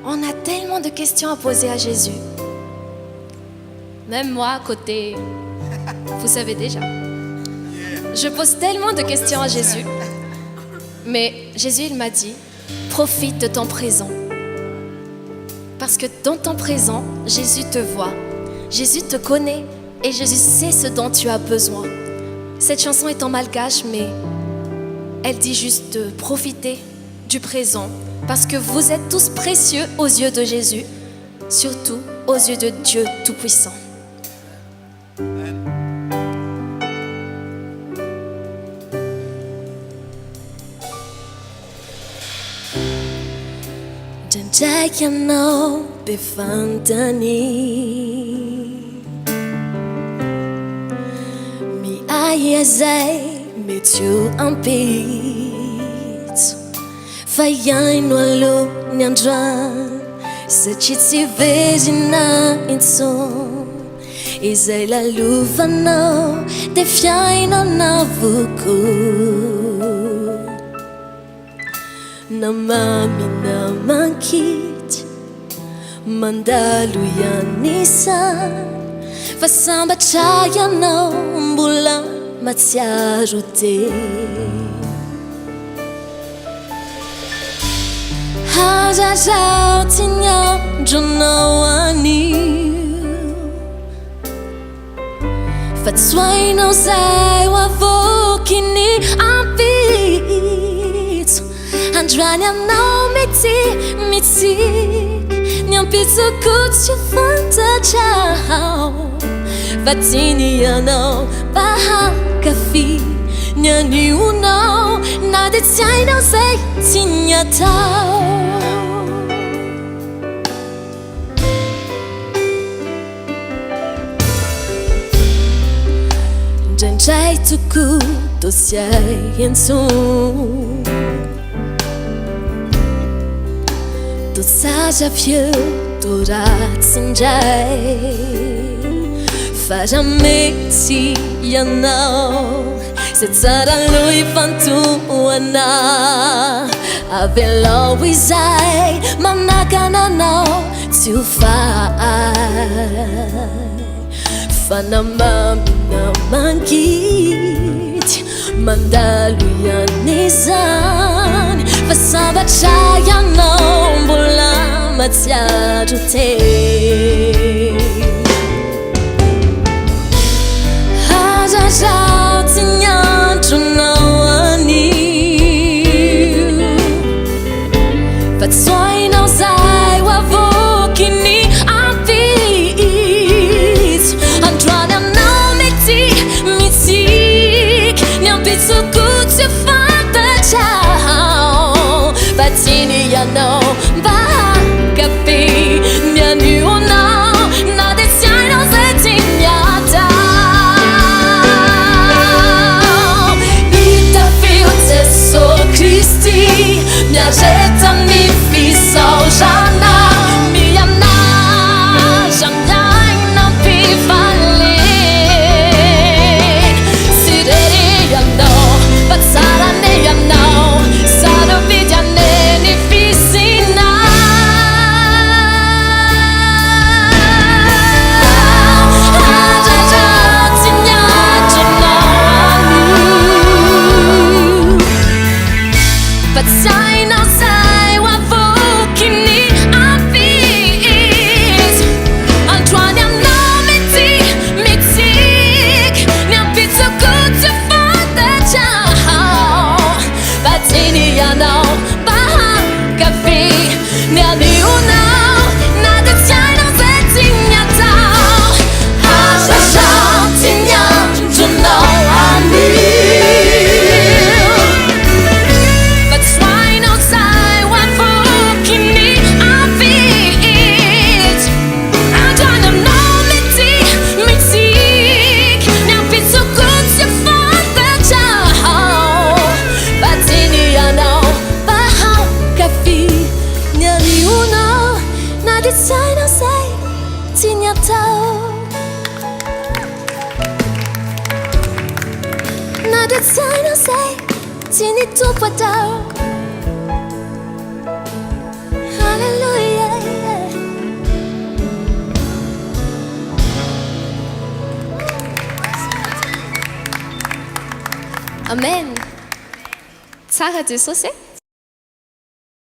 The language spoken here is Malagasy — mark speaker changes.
Speaker 1: On a tellement de questions à poser à Jésus. Même moi, à côté, vous savez déjà. Je pose tellement de questions à Jésus. Mais Jésus, il m'a dit, profite de ton présent. Parce que dans ton présent, Jésus te voit. Jésus te connaît et Jésus sait ce dont tu as besoin. Cette chanson est en malgache, mais elle dit juste de profiter du présent. Parce que vous êtes tous précieux aux yeux de Jésus, surtout aux yeux de Dieu Tout-Puissant. Janji yang nau befantani mi ai zai me tu ampit Faiai no alu nyandran sa chitsi vejina inson Izay laluvanao de fiainao na vuku Namami namankit mandalo yan isan Fasambatrayanao mbola matsiaro te Hazazao tinyandronao anio Fatsoainao zay ho avoky ny ampitso Androany aminao mety mitsiky Ny ampitsoko tsy fantatrao Fa tiany ianao mpahankafy Ny anionao na dia tsy hainao zay tiany atao Indraindray toko toa sy hay intsony Toa saza vieux toa ratsy indray Fa raha mety ianao Zay tsara aloha ifantohana Avelao izay manakana anao tsy ho fay Fa namamy namankity mandalo ihany izany Fa sambatra ianao mbola matsiaro te Hazazao tinyandronao anio Fatsoainao zay ho avoky ny ampitso Androany aminao mety mitsiky Ny ampitsoko tsy fantatrao Fa tiany ianao mpahankafy Ny anionao na dia tsy hainao zay tiany atao Kristi miareta mifisaorana mianaja miaina mpivaleny Sireri ianao fa tsarany ianao sarovidiane ny fisina Adradraty niandronao But sign outside what for can ampit Antoine no mitik Niam pizza good to find the child But in ya now Bahang cafe Niani una Not the China setting ya down Hasha shouting ya to know I Sana say, tini tu padao. Hallelujah. 아멘. 잘해줄 소식?